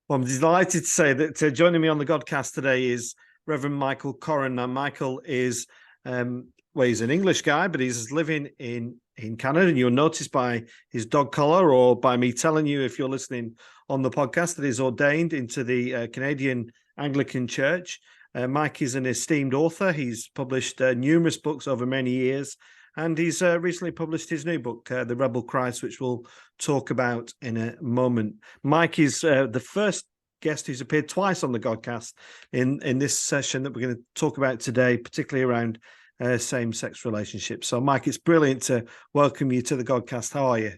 Well, I'm delighted to say that joining me on the Godcast today is Reverend Michael Coren. Now, Michael is, well, he's an English guy, but he's living in Canada. And you'll notice by his dog collar or by me telling you, if you're listening on the podcast, that he's ordained into the Canadian Anglican Church. Mike is an esteemed author. He's published numerous books over many years. And he's recently published his new book, The Rebel Christ, which we'll talk about in a moment. Mike is the first guest who's appeared twice on the Godcast in this session that we're going to talk about today, particularly around same-sex relationships. So, Mike, it's brilliant to welcome you to the Godcast. How are you?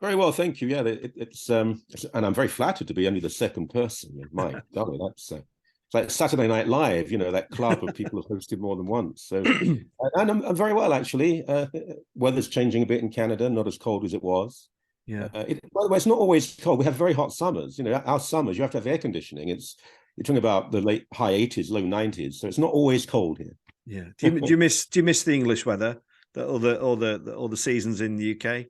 Very well, thank you. Yeah, it's and I'm very flattered to be only the second person. My golly, that's it's like Saturday Night Live, that club of people have hosted more than once. So, and I'm very well, actually. Weather's changing a bit in Canada, not as cold as it was. Yeah. By the way, it's not always cold. We have very hot summers. Our summers, you have to have air conditioning. You're talking about the late high 80s, low 90s. So it's not always cold here. Yeah. Do you miss the English weather, all the seasons in the UK?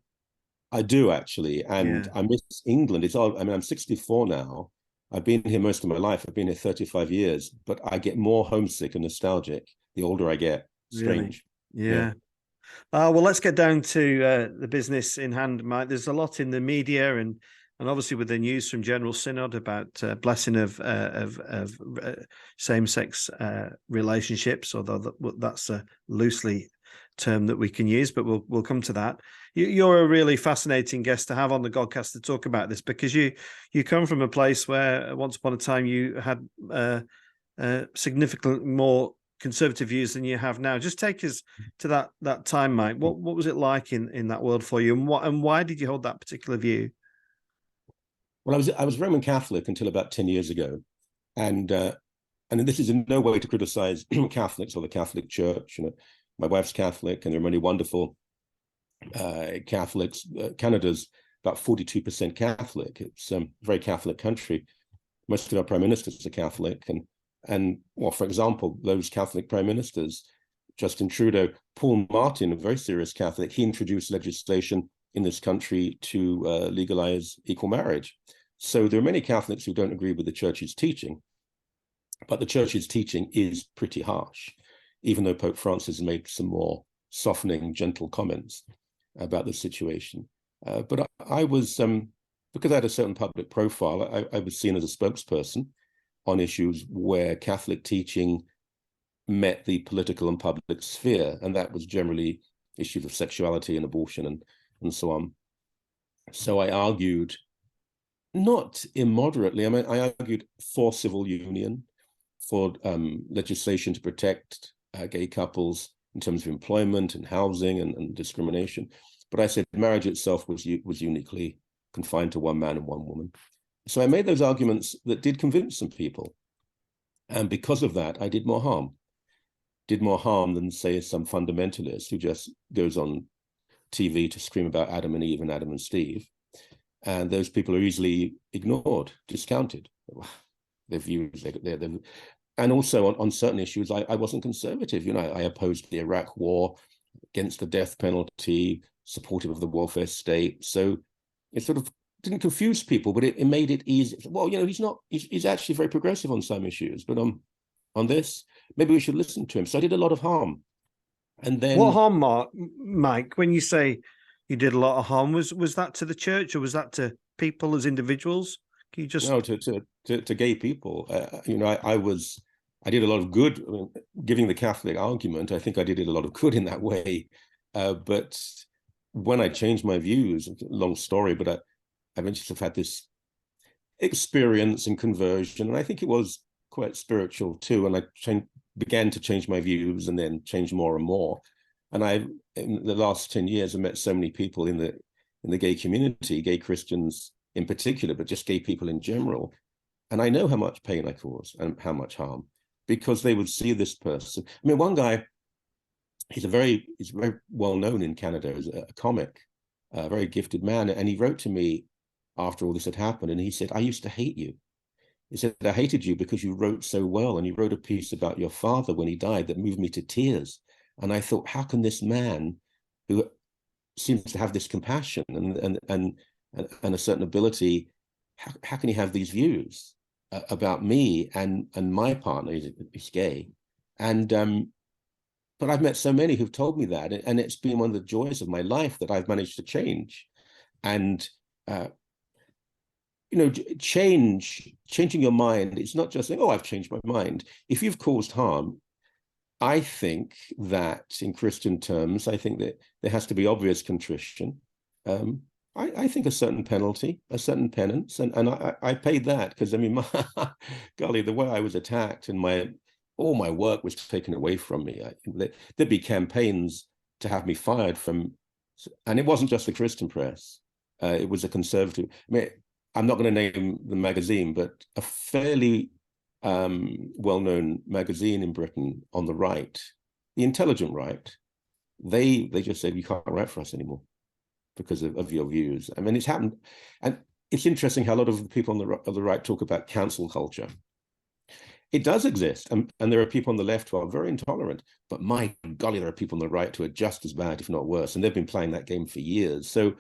I do, actually, and Yeah. I miss England. I'm 64 now. I've been here most of my life. I've been here 35 years, but I get more homesick and nostalgic the older I get. Strange. Really? Yeah. Well, let's get down to the business in hand, Mike. There's a lot in the media and obviously with the news from General Synod about blessing of same-sex relationships, although that's a loosely term that we can use, but we'll come to that. You're a really fascinating guest to have on the Godcast to talk about this, because you come from a place where once upon a time you had significantly more conservative views than you have now. Just take us to that time, Mike. What was it like in that world for you, and why did you hold that particular view? Well, I was Roman Catholic until about 10 years ago, and this is in no way to criticize Catholics or the Catholic Church. My wife's Catholic, and there are many wonderful Catholics. Canada's about 42% Catholic. It's a very Catholic country. Most of our prime ministers are Catholic, and well, for example, those Catholic prime ministers, Justin Trudeau, Paul Martin, a very serious Catholic, he introduced legislation in this country to legalize equal marriage. So there are many Catholics who don't agree with the Church's teaching, but the Church's teaching is pretty harsh, even though Pope Francis made some more softening, gentle comments about the situation. But I was, because I had a certain public profile, I was seen as a spokesperson on issues where Catholic teaching met the political and public sphere, and that was generally issues of sexuality and abortion and so on. So I argued, not immoderately, I argued for civil union, for legislation to protect gay couples in terms of employment and housing and discrimination. But I said marriage itself was uniquely confined to one man and one woman. So I made those arguments that did convince some people. And because of that, I did more harm. Did more harm than, say, some fundamentalist who just goes on TV to scream about Adam and Eve and Adam and Steve. And those people are easily ignored, discounted. Their views, and also on certain issues, I wasn't conservative. I opposed the Iraq war, against the death penalty, supportive of the welfare state. So it sort of didn't confuse people, but it made it easy. Well, he's actually very progressive on some issues, but on this, maybe we should listen to him. So I did a lot of harm. And then what harm, Mike, when you say you did a lot of harm, was that to the church or was that to people as individuals? Can you just no, to gay people? I did a lot of good. Giving the Catholic argument, I think I did a lot of good in that way. But when I changed my views, long story, but I eventually have had this experience and conversion, and I think it was quite spiritual too. And I began to change my views, and then change more and more. And in the last 10 years, I've met so many people in the gay community, gay Christians in particular, but just gay people in general. And I know how much pain I cause and how much harm, because they would see this person. One guy, he's very well known in Canada as a comic, a very gifted man. And he wrote to me after all this had happened, and he said, I used to hate you. He said, I hated you because you wrote so well, and you wrote a piece about your father when he died that moved me to tears. And I thought, how can this man, who seems to have this compassion and a certain ability, how can you have these views about me and my partner is gay? And but I've met so many who've told me that, and it's been one of the joys of my life that I've managed to change. And changing your mind, it's not just saying, oh, I've changed my mind. If you've caused harm, I think that in Christian terms, I think that there has to be obvious contrition. I think a certain penalty, a certain penance, and I paid that because, I mean, golly, the way I was attacked and all my work was taken away from me. There'd be campaigns to have me fired from, and it wasn't just the Christian press. It was a conservative. I mean, I'm not going to name the magazine, but a fairly well-known magazine in Britain on the right, the intelligent right, they just said, you can't write for us anymore because of your views. I mean, it's happened. And it's interesting how a lot of the people on the right talk about cancel culture. It does exist. And there are people on the left who are very intolerant, but my golly, there are people on the right who are just as bad, if not worse. And they've been playing that game for years. So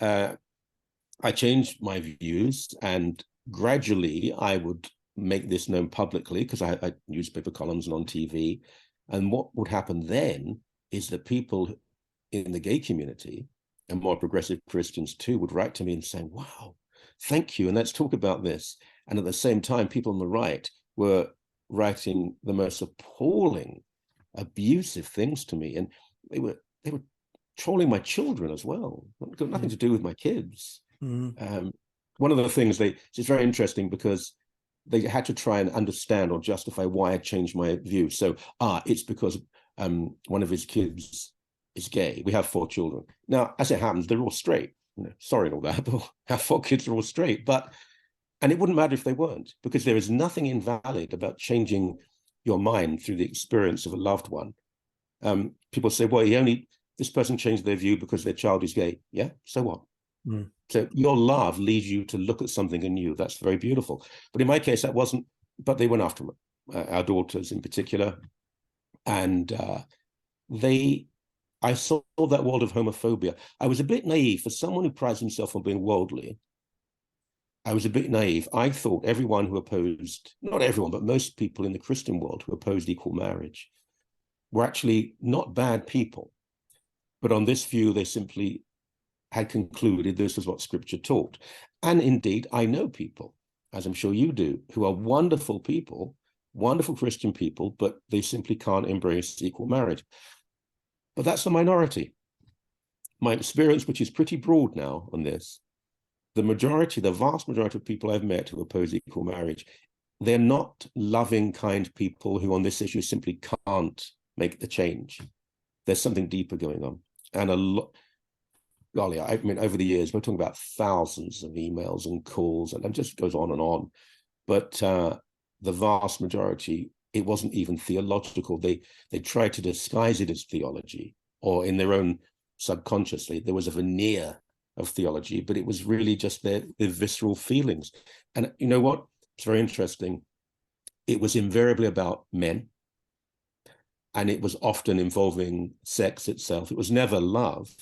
I changed my views, and gradually I would make this known publicly because I newspaper columns and on TV. And what would happen then is that people in the gay community and more progressive Christians too would write to me and say, wow, thank you, and let's talk about this. And at the same time, people on the right were writing the most appalling, abusive things to me. And they were trolling my children as well. It got nothing to do with my kids. Mm. One of the things it's very interesting because they had to try and understand or justify why I changed my view. So, it's because one of his kids is gay. We have 4 children. Now, as it happens, they're all straight. Sorry and all that, but our 4 kids are all straight. And it wouldn't matter if they weren't, because there is nothing invalid about changing your mind through the experience of a loved one. People say, well, this person changed their view because their child is gay. Yeah, so what? Mm. So your love leads you to look at something anew. That's very beautiful. But in my case, that wasn't, but they went after our daughters in particular. And I saw that world of homophobia. I was a bit naive. For someone who prides himself on being worldly, I was a bit naive. I thought everyone who opposed, not everyone, but most people in the Christian world who opposed equal marriage were actually not bad people. But on this view, they simply had concluded this was what Scripture taught. And indeed, I know people, as I'm sure you do, who are wonderful people, wonderful Christian people, but they simply can't embrace equal marriage. But that's the minority. My experience, which is pretty broad now on this, the vast majority of people I've met who oppose equal marriage, they're not loving, kind people who on this issue simply can't make the change. There's something deeper going on. And golly, I mean, over the years, we're talking about thousands of emails and calls, and it just goes on and on. But the vast majority, it wasn't even theological. They tried to disguise it as theology, or in their own subconsciously, there was a veneer of theology, but it was really just their visceral feelings. And you know what? It's very interesting. It was invariably about men, and it was often involving sex itself. It was never love.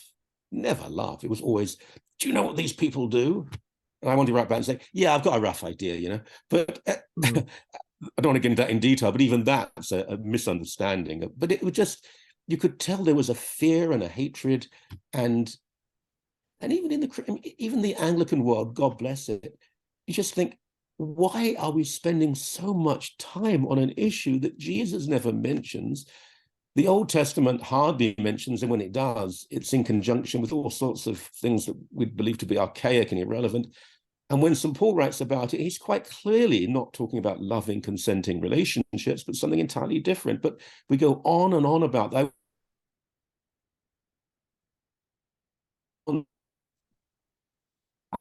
Never love. It was always, do you know what these people do? And I want to write back and say, yeah, I've got a rough idea, But I don't want to get into that in detail, but even that's a misunderstanding. But it was just, you could tell there was a fear and a hatred, and even the Anglican world, God bless it, you just think, why are we spending so much time on an issue that Jesus never mentions? The Old Testament hardly mentions, and when it does, it's in conjunction with all sorts of things that we believe to be archaic and irrelevant. And when St. Paul writes about it, he's quite clearly not talking about loving, consenting relationships, but something entirely different. But we go on and on about that.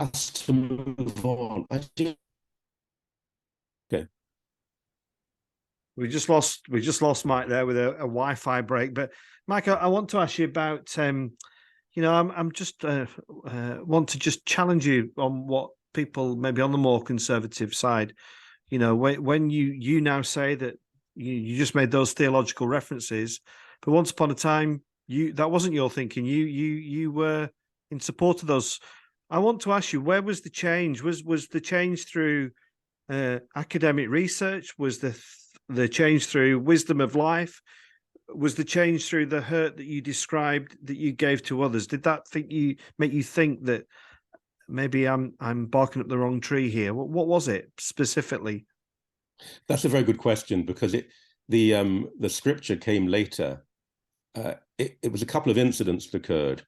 Us to move on. Okay. We just lost Mike there with a Wi-Fi break. But Mike, I want to ask you about, I'm just want to just challenge you on what people maybe on the more conservative side, when you now say that you just made those theological references, but once upon a time that wasn't your thinking. You were in support of those I want to ask you, where was the change? Was the change through academic research? Was the change through wisdom of life? Was the change through the hurt that you described that you gave to others? Did that make you think that maybe I'm barking up the wrong tree here? What was it specifically? That's a very good question, because the scripture came later. It was a couple of incidents that occurred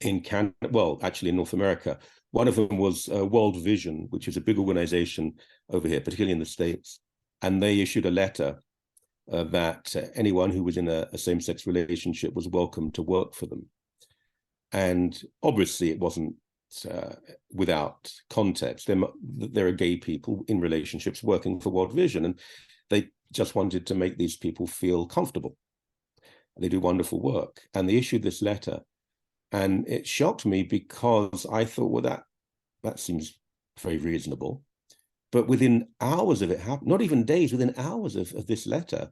in Canada, well, actually in North America. One of them was World Vision, which is a big organization over here, particularly in the States. And they issued a letter that anyone who was in a same-sex relationship was welcome to work for them. And obviously it wasn't without context. There are gay people in relationships working for World Vision, and they just wanted to make these people feel comfortable. They do wonderful work. And they issued this letter. And it shocked me, because I thought, well, that seems very reasonable. But within hours of it happening, not even days, within hours of this letter,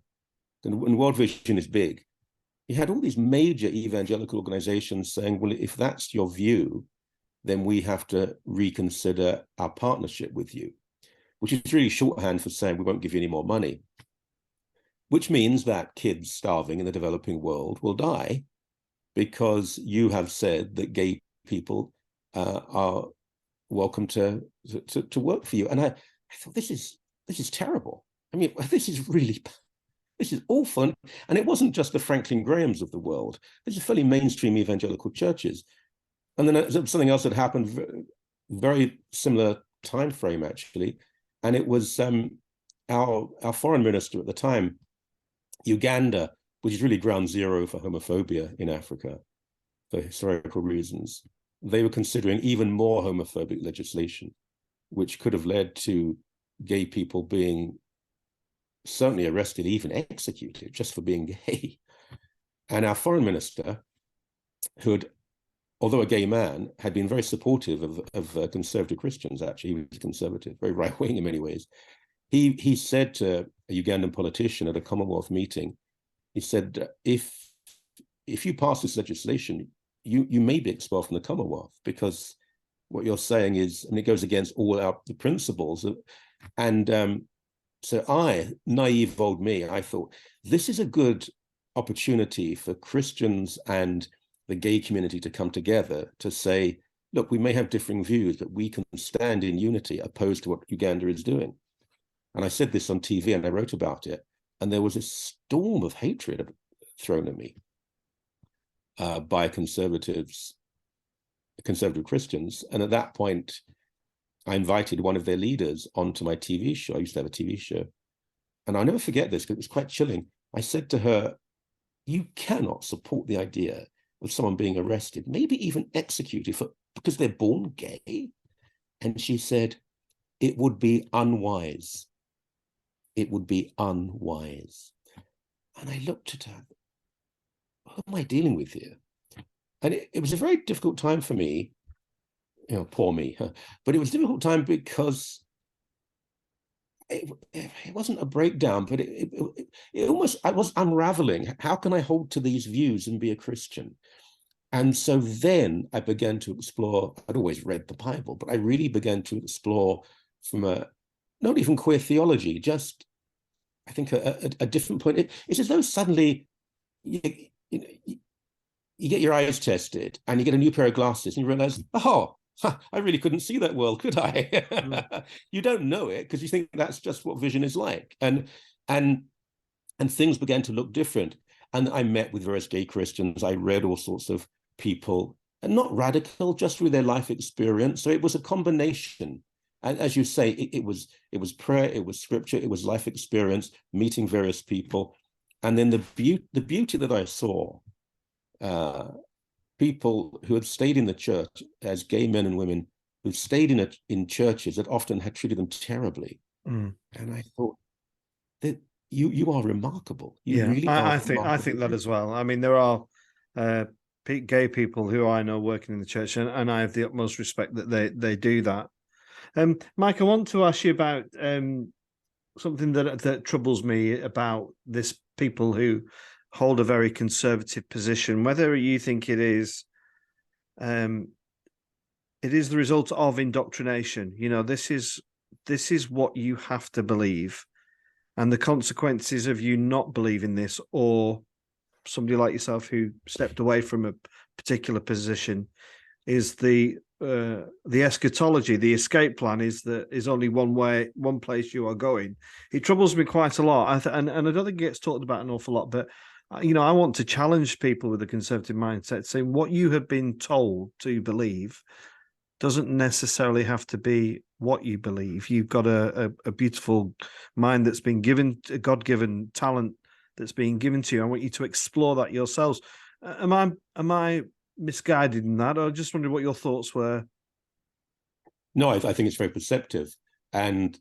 and World Vision is big, you had all these major evangelical organizations saying, well, if that's your view, then we have to reconsider our partnership with you, which is really shorthand for saying we won't give you any more money, which means that kids starving in the developing world will die because you have said that gay people are welcome to work for you. And I thought, this is terrible. I mean, this is awful. And it wasn't just the Franklin Grahams of the world. This is fairly mainstream evangelical churches. And then something else that happened, very similar time frame, actually. And it was our foreign minister at the time, Uganda, which is really ground zero for homophobia in Africa for historical reasons. They were considering even more homophobic legislation, which could have led to gay people being certainly arrested, even executed, just for being gay. And our foreign minister, who had, although a gay man, had been very supportive of conservative Christians, actually. He was conservative, very right-wing in many ways. He said to a Ugandan politician at a Commonwealth meeting, he said, if you pass this legislation, you may be expelled from the Commonwealth, because what you're saying is, and it goes against all the principles. So I, naive old me, I thought, this is a good opportunity for Christians and the gay community to come together to say, look, we may have differing views, but we can stand in unity opposed to what Uganda is doing. And I said this on TV and I wrote about it. And there was a storm of hatred thrown at me by conservative Christians. And at that point, I invited one of their leaders onto my TV show. I used to have a TV show. And I'll never forget this, because it was quite chilling. I said to her, you cannot support the idea of someone being arrested, maybe even executed because they're born gay. And she said, it would be unwise. It would be unwise. And I looked at her, what am I dealing with here? And it was a very difficult time for me, poor me, but it was a difficult time because it wasn't a breakdown, but it almost, I was unraveling. How can I hold to these views and be a Christian? And so then I began to explore. I'd always read the Bible, but I really began to explore from not even queer theology, just, I think, a different point. It's as though suddenly you get your eyes tested and you get a new pair of glasses and you realize, oh, I really couldn't see that world, could I? You don't know it because you think that's just what vision is like. And things began to look different. And I met with various gay Christians. I read all sorts of people, and not radical, just through their life experience. So it was a combination. And as you say, it was prayer, it was scripture, it was life experience, meeting various people. And then the beauty that I saw, people who had stayed in the church as gay men and women who stayed in churches that often had treated them terribly. And I thought that you are remarkable. You really are. I think that as well. I mean, there are gay people who I know working in the church, and I have the utmost respect that they do that. Mike, I want to ask you about something that troubles me about this people who hold a very conservative position, whether you think it is it is the result of indoctrination. This is what you have to believe, and the consequences of you not believing this, or somebody like yourself who stepped away from a particular position, is the eschatology. The escape plan is only one place you are going. It troubles me quite a lot, and I don't think it gets talked about an awful lot. But I want to challenge people with a conservative mindset, saying what you have been told to believe doesn't necessarily have to be what you believe. You've got a beautiful mind that's been given, a God-given talent that's being given to you. I want you to explore that yourselves. Am I misguided in that? I just wondered what your thoughts were. No, I think it's very perceptive. And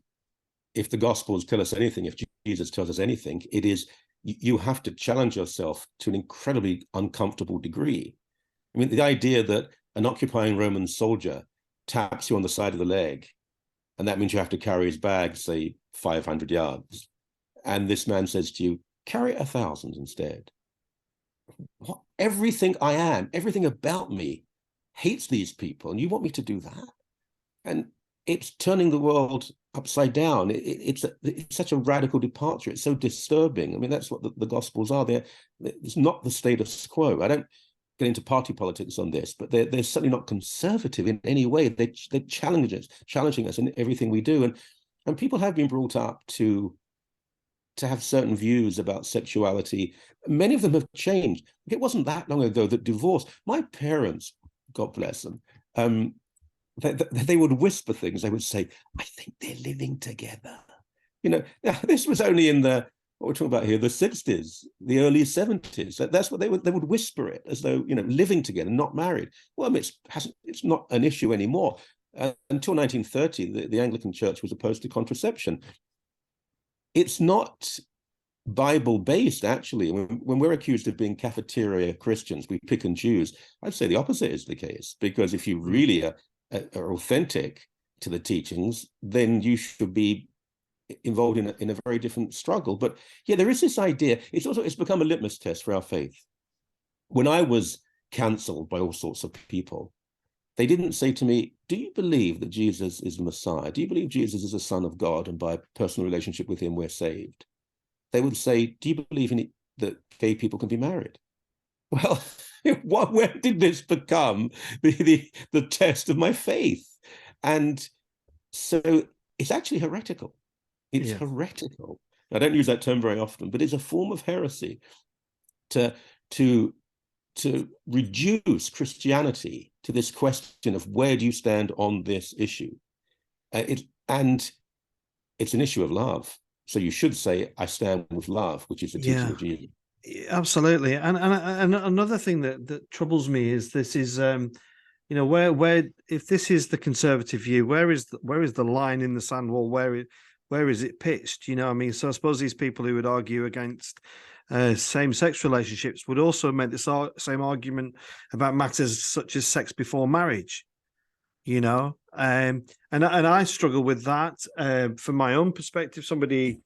if the Gospels tell us anything, if Jesus tells us anything, it is you have to challenge yourself to an incredibly uncomfortable degree. I mean, the idea that an occupying Roman soldier taps you on the side of the leg, and that means you have to carry his bag, say, 500 yards. And this man says to you, carry 1,000 instead. What? Everything I am, everything about me hates these people, and you want me to do that? And it's turning the world upside down. It's such a radical departure. It's so disturbing. I mean, that's what the Gospels are. It's not the status quo. I don't get into party politics on this, but they're certainly not conservative in any way. They're challenging us in everything we do. And people have been brought up to have certain views about sexuality. Many of them have changed. It wasn't that long ago that divorce, my parents, God bless them, they would whisper things. They would say, I think they're living together. Now, this was only in what we're talking about here, the 60s, the early 70s. That's what they would whisper it, as though, living together, not married. Well, it's not an issue anymore. Until 1930, the Anglican Church was opposed to contraception. It's not Bible-based, actually. When we're accused of being cafeteria Christians, we pick and choose. I'd say the opposite is the case, because if you really are authentic to the teachings, then you should be involved in a very different struggle. But yeah, there is this idea. It's become a litmus test for our faith. When I was cancelled by all sorts of people, they didn't say to me, do you believe that Jesus is the Messiah? Do you believe Jesus is the Son of God, and by a personal relationship with him we're saved? They would say, do you believe that gay people can be married? Well, when did this become the test of my faith? And so it's actually heretical. It's heretical. I don't use that term very often, but it's a form of heresy to reduce Christianity to this question of where do you stand on this issue? And it's an issue of love. So you should say, I stand with love, which is the teaching of Jesus. Absolutely. And another thing that troubles me is this is where if this is the conservative view, where is the line in the sand wall? Where is it pitched? I mean, so I suppose these people who would argue against same-sex relationships would also make the same argument about matters such as sex before marriage. And I struggle with that from my own perspective. Somebody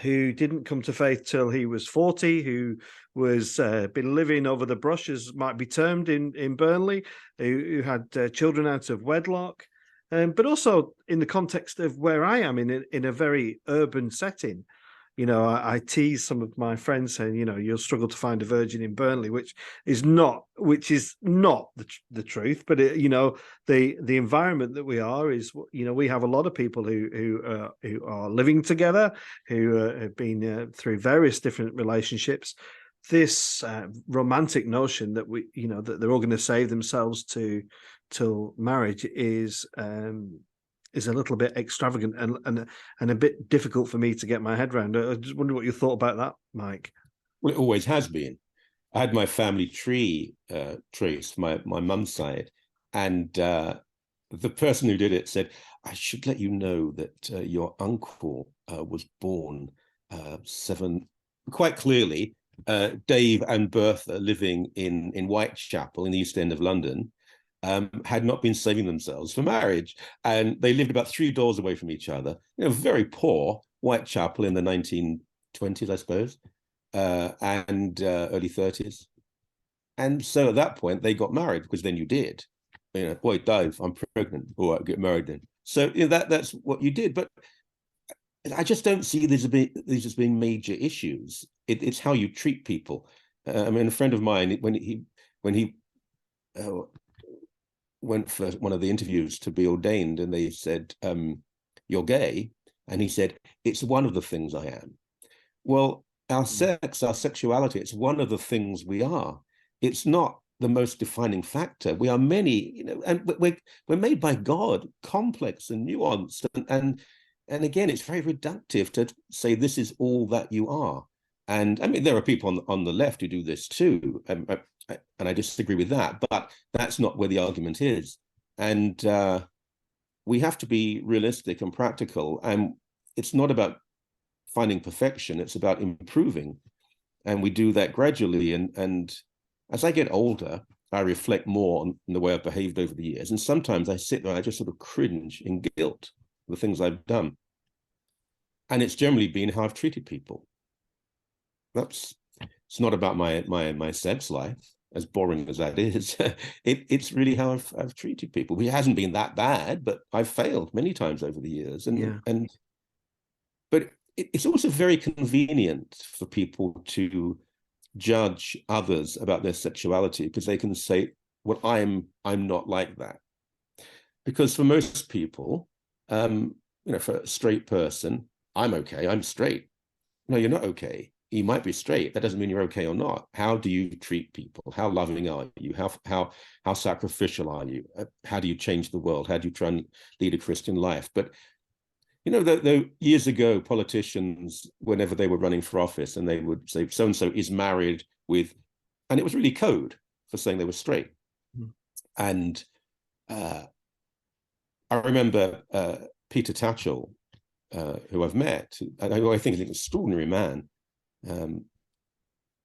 who didn't come to faith till he was 40, who was been living over the brush, as might be termed in Burnley, who had children out of wedlock, but also in the context of where I am in a very urban setting. I tease some of my friends saying, you'll struggle to find a virgin in Burnley, which is not the truth. But the environment that we are is, we have a lot of people who are living together, who have been through various different relationships. This romantic notion that that they're all going to save themselves till marriage is a little bit extravagant and a bit difficult for me to get my head around. I just wonder what you thought about that, Mike. Well, it always has been. I had my family tree traced, my mum's side, and the person who did it said, I should let you know that your uncle was born quite clearly, Dave and Bertha, living in Whitechapel in the East End of London, had not been saving themselves for marriage. And they lived about 3 doors away from each other. Very poor Whitechapel in the 1920s, I suppose, and early 30s. And so at that point, they got married, because then you did. boy, Dave, I'm pregnant. All right, get married then. So that's what you did. But I just don't see these as being major issues. It's how you treat people. I mean, a friend of mine, when he went for one of the interviews to be ordained, and they said, "You're gay," and he said, "It's one of the things I am." Well, our sex, our sexuality, it's one of the things we are. It's not the most defining factor. We are many, and we're made by God, complex and nuanced, and again, it's very reductive to say this is all that you are. And I mean, there are people on the left who do this too, and I disagree with that, but that's not where the argument is. And we have to be realistic and practical, and it's not about finding perfection, it's about improving. And we do that gradually. And as I get older, I reflect more on the way I've behaved over the years. And sometimes I sit there and I just sort of cringe in guilt for the things I've done. And it's generally been how I've treated people. It's not about my sex life, as boring as that is. It's really how I've treated people. It hasn't been that bad, but I've failed many times over the years. But it's also very convenient for people to judge others about their sexuality, because they can say, well, I'm not like that. Because for most people, for a straight person, I'm okay, I'm straight. No, you're not okay. You might be straight. That doesn't mean you're okay or not. How do you treat people? How loving are you? How sacrificial are you? How do you change the world? How do you try and lead a Christian life? But the years ago, politicians, whenever they were running for office, and they would say so-and-so is married with, and it was really code for saying they were straight. And I remember Peter Tatchell, who I've met, who I think is an extraordinary man.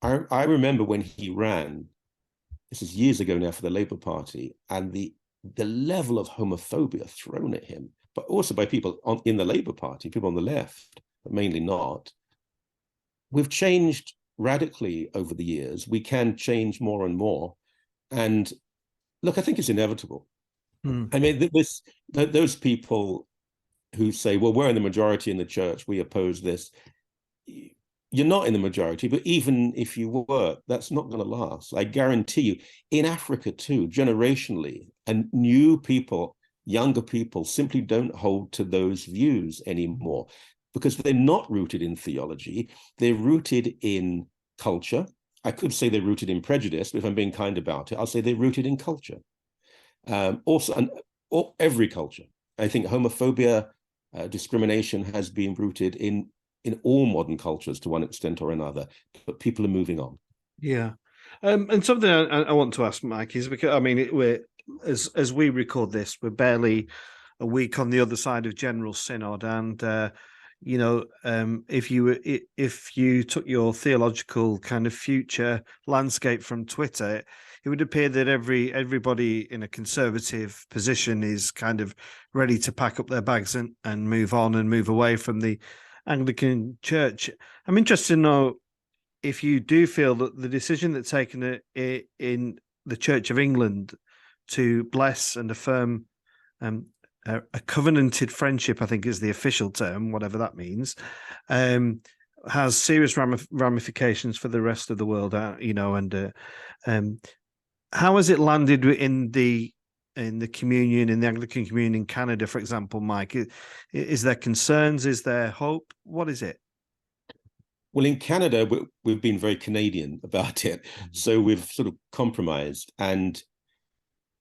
I remember when he ran, this is years ago now, for the Labour Party, and the level of homophobia thrown at him, but also by people in the Labour Party, people on the left, but mainly not. We've changed radically over the years. We can change more and more. And look, I think it's inevitable. I mean, those people who say, well, we're in the majority in the church, we oppose this. You're not in the majority, but even if you were, that's not going to last. I guarantee you, in Africa too, generationally, and new people, younger people simply don't hold to those views anymore, because they're not rooted in theology. They're rooted in culture. I could say they're rooted in prejudice, but if I'm being kind about it, I'll say they're rooted in culture. Every culture. I think homophobia, discrimination has been rooted in all modern cultures to one extent or another, but people are moving on. Yeah. And something I want to ask Mike is, because I mean, we're as we record this, we're barely a week on the other side of General Synod, and if you took your theological kind of future landscape from Twitter, it would appear that everybody in a conservative position is kind of ready to pack up their bags and move on and move away from the Anglican Church. I'm interested to know if you do feel that the decision that's taken in the Church of England to bless and affirm a covenanted friendship, I think is the official term, whatever that means, has serious ramifications for the rest of the world, how has it landed in the communion, in the Anglican communion in Canada, for example, Mike? Is there concerns? Is there hope? What is it? Well, in Canada, we've been very Canadian about it. So we've sort of compromised. And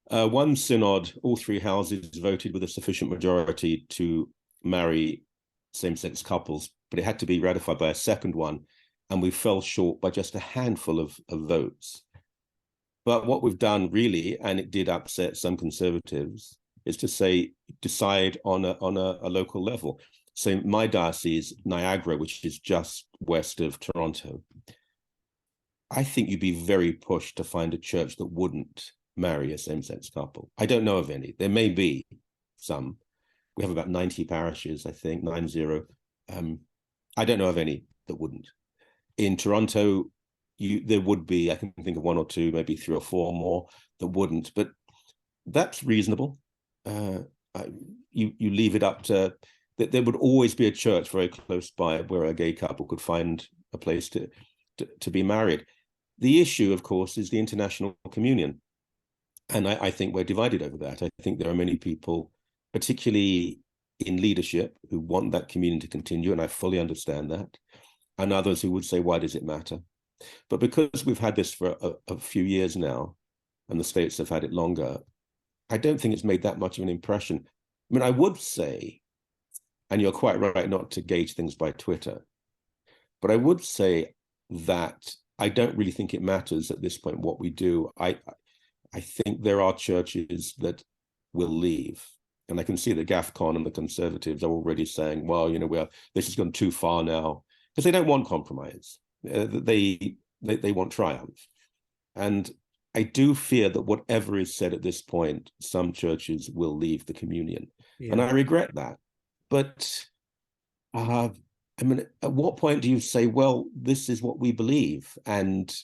one synod, all three houses voted with a sufficient majority to marry same-sex couples, but it had to be ratified by a second one. And we fell short by just a handful of votes. But what we've done really, and it did upset some conservatives, is to decide on a local level. So my diocese, Niagara, which is just west of Toronto, I think you'd be very pushed to find a church that wouldn't marry a same-sex couple. I don't know of any. There may be some. We have about 90 parishes, I think, 90. I don't know of any that wouldn't. In Toronto, there would be, I can think of one or two, maybe 3 or 4 more that wouldn't. But that's reasonable. You leave it up to that. There would always be a church very close by where a gay couple could find a place to be married. The issue, of course, is the international communion. And I think we're divided over that. I think there are many people, particularly in leadership, who want that communion to continue, and I fully understand that. And others who would say, why does it matter? But because we've had this for a few years now, and the States have had it longer, I don't think it's made that much of an impression. I mean, I would say, and you're quite right not to gauge things by Twitter, but I would say that I don't really think it matters at this point what we do. I think there are churches that will leave. And I can see that GAFCON and the Conservatives are already saying, well, this has gone too far now, because they don't want compromise. They want triumph. And I do fear that whatever is said at this point, some churches will leave the communion. Yeah. And I regret that. But I mean, at what point do you say, well, this is what we believe? And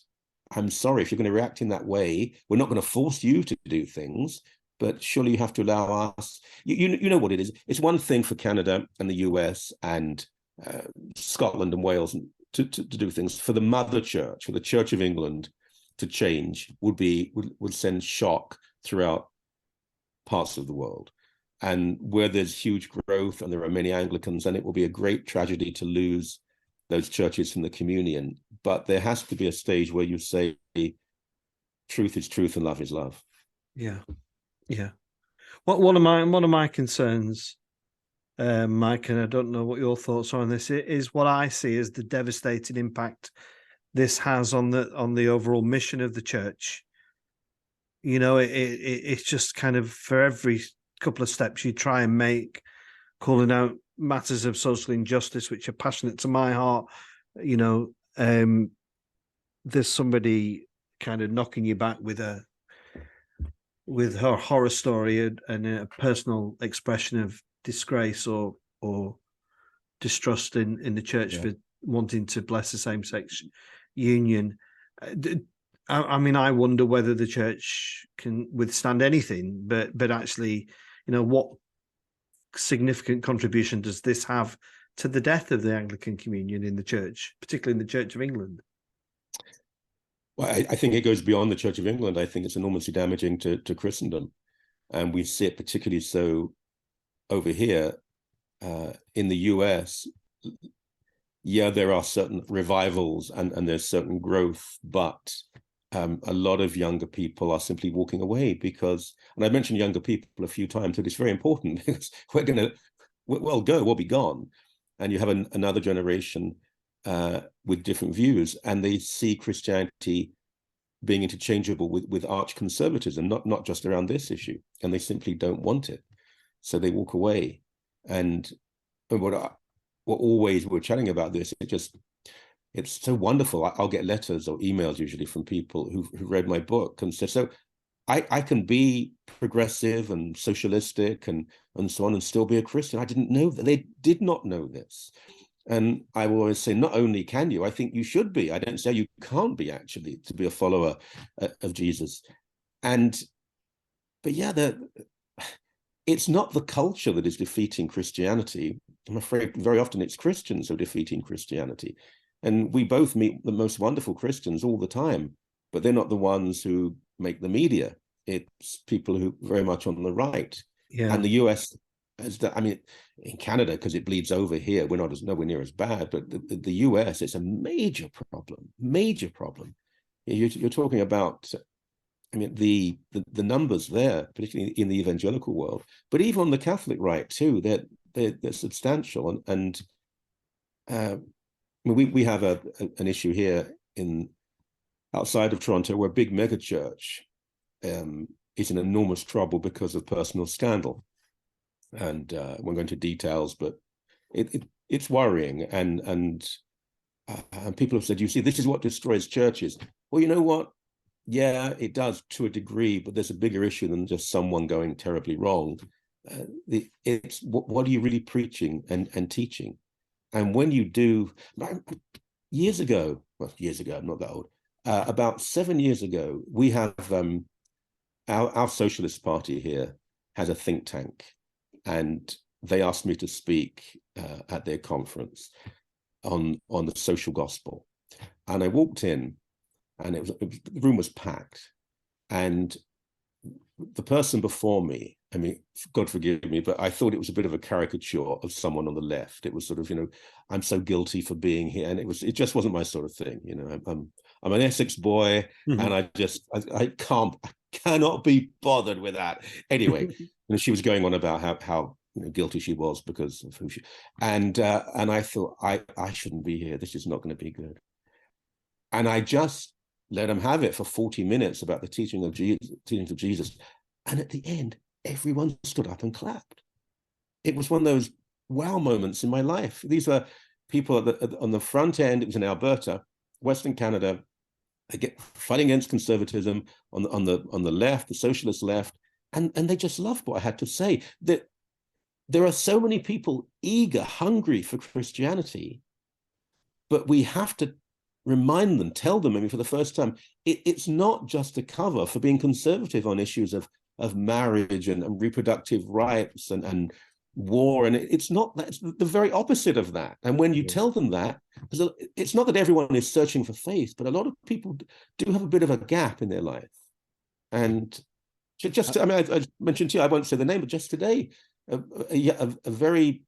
I'm sorry, if you're going to react in that way, we're not going to force you to do things, but surely you have to allow us. You know what it is. It's one thing for Canada and the US and Scotland and Wales to do things. For the mother church, for the Church of England to change would send shock throughout parts of the world. And where there's huge growth and there are many Anglicans, and it will be a great tragedy to lose those churches from the communion. But there has to be a stage where you say truth is truth and love is love. Yeah. One of my concerns, Mike, and I don't know what your thoughts are on this, is what I see as the devastating impact this has on the overall mission of the church. It's just kind of, for every couple of steps you try and make, calling out matters of social injustice which are passionate to my heart, there's somebody kind of knocking you back with her horror story and a personal expression of disgrace or distrust in the church for wanting to bless a same-sex union. I mean, I wonder whether the church can withstand anything, but actually, what significant contribution does this have to the death of the Anglican communion in the church, particularly in the Church of England? Well, I think it goes beyond the Church of England. I think it's enormously damaging to Christendom. And we see it particularly so over here in the US. Yeah, there are certain revivals and there's certain growth, but a lot of younger people are simply walking away because, and I mentioned younger people a few times, but it's very important because we'll be gone. And you have another generation with different views, and they see Christianity being interchangeable with arch conservatism, not just around this issue, and they simply don't want it. So they walk away. And what always we're chatting about this, it's so wonderful. I'll get letters or emails usually from people who read my book and said, so I can be progressive and socialistic and so on and still be a Christian. I didn't know that. They did not know this. And I will always say, not only can you, I think you should be. I don't say you can't be, actually, to be a follower of Jesus. But yeah, it's not the culture that is defeating Christianity. I'm afraid very often it's Christians who are defeating Christianity. And we both meet the most wonderful Christians all the time, but they're not the ones who make the media. It's people who are very much on the right. Yeah. And the US, in Canada, because it bleeds over here, we're nowhere near as bad, but the US, it's a major problem. You're talking about, the numbers there, particularly in the evangelical world, but even on the Catholic right too, they're substantial. And we have an issue here outside of Toronto where a big mega church is in enormous trouble because of personal scandal. And won't go into details, but it's worrying. And people have said, you see, this is what destroys churches. Well, you know what? Yeah, it does to a degree, but there's a bigger issue than just someone going terribly wrong. It's what are you really preaching and teaching? And when you do, years ago, I'm not that old, about 7 years ago, we have our Socialist Party here has a think tank, and they asked me to speak at their conference on the social gospel. And I walked in, and the room was packed. And the person before me, I mean, God forgive me, but I thought it was a bit of a caricature of someone on the left. It was sort of, I'm so guilty for being here. And it just wasn't my sort of thing. I'm an Essex boy, and I cannot be bothered with that. Anyway, and she was going on about how guilty she was because of who she, and I thought, I shouldn't be here. This is not going to be good. And I just let them have it for 40 minutes about the teachings of Jesus. And at the end, everyone stood up and clapped. It was one of those wow moments in my life. These were people on the front end. It was in Alberta, Western Canada, fighting against conservatism on the left, the socialist left, and they just loved what I had to say. That there are so many people eager, hungry for Christianity, but we have to remind them, tell them, for the first time, it's not just a cover for being conservative on issues of marriage and reproductive rights and war, and it's not. That's the very opposite of that. And when you tell them that, it's not that everyone is searching for faith, but a lot of people do have a bit of a gap in their life. And just, I mentioned to you, I won't say the name, but just today, a very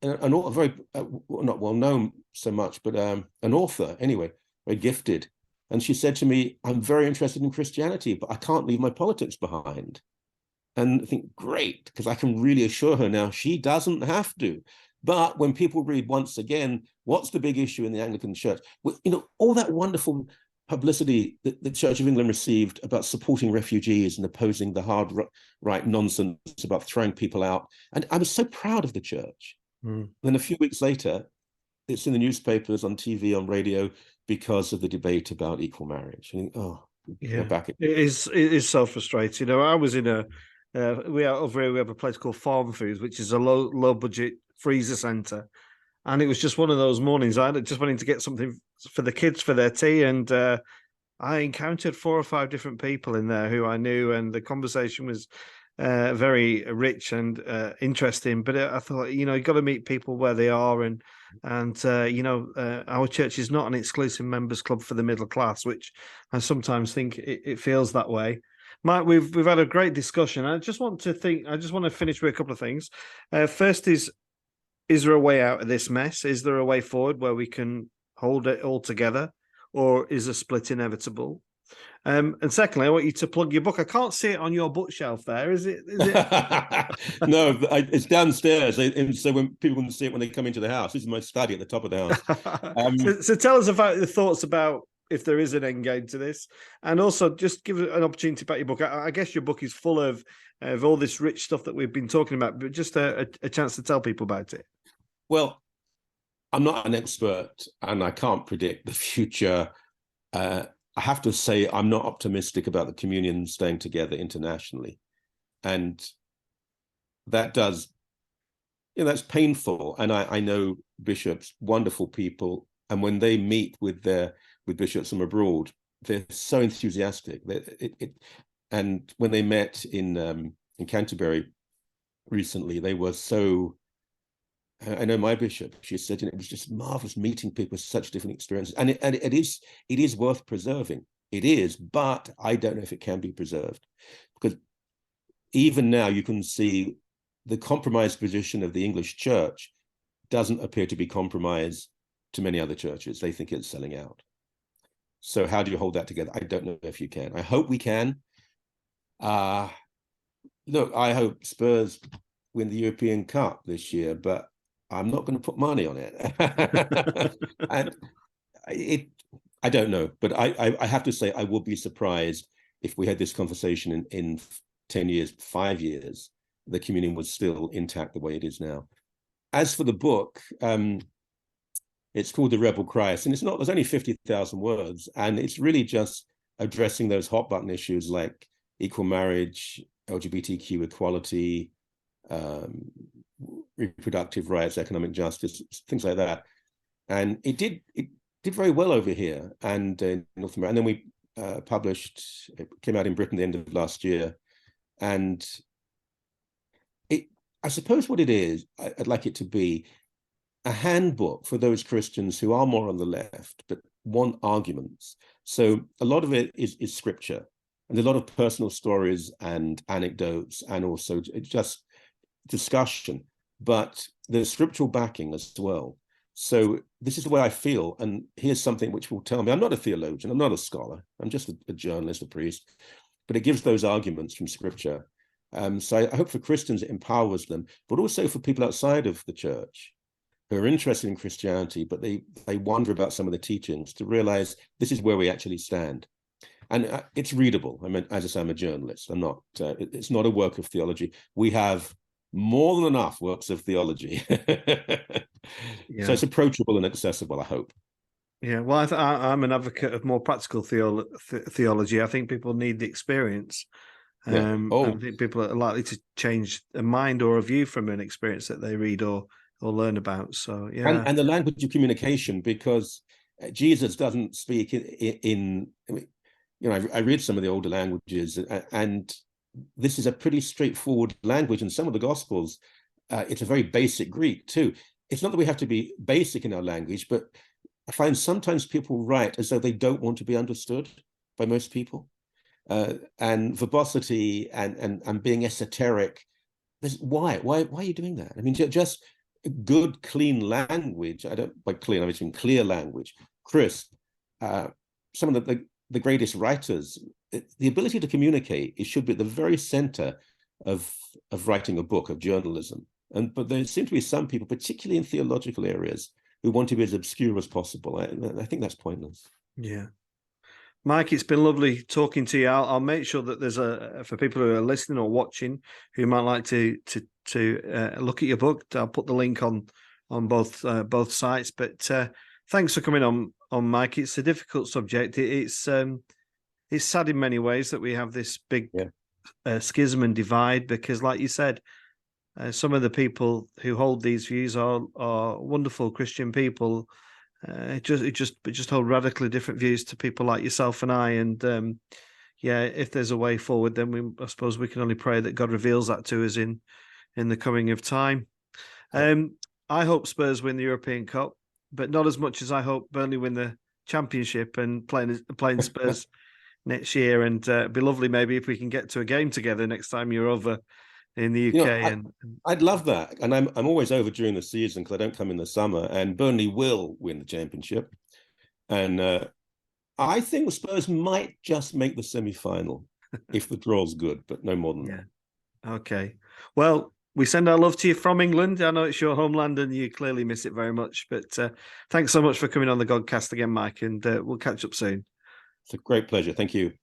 not well known so much, but an author anyway, very gifted. And she said to me, I'm very interested in Christianity, but I can't leave my politics behind. And I think, great, because I can really assure her now she doesn't have to. But when people read once again, what's the big issue in the Anglican Church? All that wonderful publicity that the Church of England received about supporting refugees and opposing the hard right nonsense about throwing people out. And I was so proud of the church. Then a few weeks later, it's in the newspapers, on TV, on radio, because of the debate about equal marriage. And we're back. It is so frustrating. I was in we have a place called Farm Foods, which is a low budget freezer centre, and it was just one of those mornings. I just wanted to get something for the kids for their tea, and I encountered 4 or 5 different people in there who I knew, and the conversation was very rich and interesting. But I thought, you've got to meet people where they are, and our church is not an exclusive members club for the middle class, which I sometimes think it feels that way. Mike, we've had a great discussion. I just want to finish with a couple of things. First is there a way out of this mess? Is there a way forward where we can hold it all together, or is a split inevitable? And secondly, I want you to plug your book. I can't see it on your bookshelf there. Is it? No, it's downstairs. So when people can see it when they come into the house, this is my study at the top of the house. So tell us about your thoughts about if there is an end game to this, and also just give an opportunity about your book. I guess your book is full of all this rich stuff that we've been talking about, but just a chance to tell people about it. Well, I'm not an expert, and I can't predict the future. I have to say I'm not optimistic about the communion staying together internationally. And that does, that's painful. And I know bishops, wonderful people. And when they meet with bishops from abroad, they're so enthusiastic. And when they met in Canterbury recently, they were so, I know my bishop, she said, it was just marvelous meeting people with such different experiences. And it is worth preserving. It is, but I don't know if it can be preserved, because even now you can see the compromised position of the English church doesn't appear to be compromised to many other churches. They think it's selling out. So how do you hold that together? I don't know if you can. I hope we can. Look, I hope Spurs win the European Cup this year, but I'm not going to put money on it. And I don't know, but I have to say I would be surprised if we had this conversation in 10 years, 5 years, the communion was still intact the way it is now. As for the book, it's called The Rebel Christ, and there's only 50,000 words, and it's really just addressing those hot button issues like equal marriage, LGBTQ equality, reproductive rights, economic justice, things like that. And it did very well over here and in North America. And then published. It came out in Britain at the end of last year, and I suppose what it is, I'd like it to be a handbook for those Christians who are more on the left but want arguments. So a lot of it is scripture, and a lot of personal stories and anecdotes, and also just discussion, but there's scriptural backing as well. So this is the way I feel, and here's something which will tell me, I'm not a theologian, I'm not a scholar, I'm just a journalist, a priest, but it gives those arguments from scripture. So I hope for Christians it empowers them, but also for people outside of the church who are interested in Christianity, but they wonder about some of the teachings, to realize this is where we actually stand. And it's readable. I mean, as I say, I'm a journalist. I'm not, it's not a work of theology. We have more than enough works of theology. So it's approachable and accessible, I hope. Yeah, well, I'm an advocate of more practical theology. I think people need the experience. I think people are likely to change a mind or a view from an experience that they read or learn about. So, yeah. And the language of communication, because Jesus doesn't speak in I read some of the older languages, and this is a pretty straightforward language. And some of the Gospels, it's a very basic Greek too. It's not that we have to be basic in our language, but I find sometimes people write as though they don't want to be understood by most people. And verbosity and being esoteric. Why are you doing that? I mean, just good, clean language. I don't, by clean, I mean clear language, crisp. Some of the greatest writers, the ability to communicate, it should be at the very center of writing a book, of journalism. But there seem to be some people, particularly in theological areas, who want to be as obscure as possible. I think that's pointless. Yeah. Mike, it's been lovely talking to you. I'll make sure that there's for people who are listening or watching who might like to look at your book. I'll put the link on both sites. But thanks for coming on, Mike. It's a difficult subject. It's sad in many ways that we have this big schism and divide, because, like you said, some of the people who hold these views are wonderful Christian people. Just hold radically different views to people like yourself and I. And if there's a way forward, then I suppose we can only pray that God reveals that to us in the coming of time. I hope Spurs win the European Cup, but not as much as I hope Burnley win the Championship and playing Spurs next year. And it'd be lovely maybe if we can get to a game together next time you're over in the UK. I'd love that. And I'm always over during the season because I don't come in the summer, and Burnley will win the Championship. And I think the Spurs might just make the semi-final if the draw's good, but no more than that. Okay. Well, we send our love to you from England. I know it's your homeland and you clearly miss it very much, but thanks so much for coming on the Godcast again, Mike, and we'll catch up soon. It's a great pleasure. Thank you.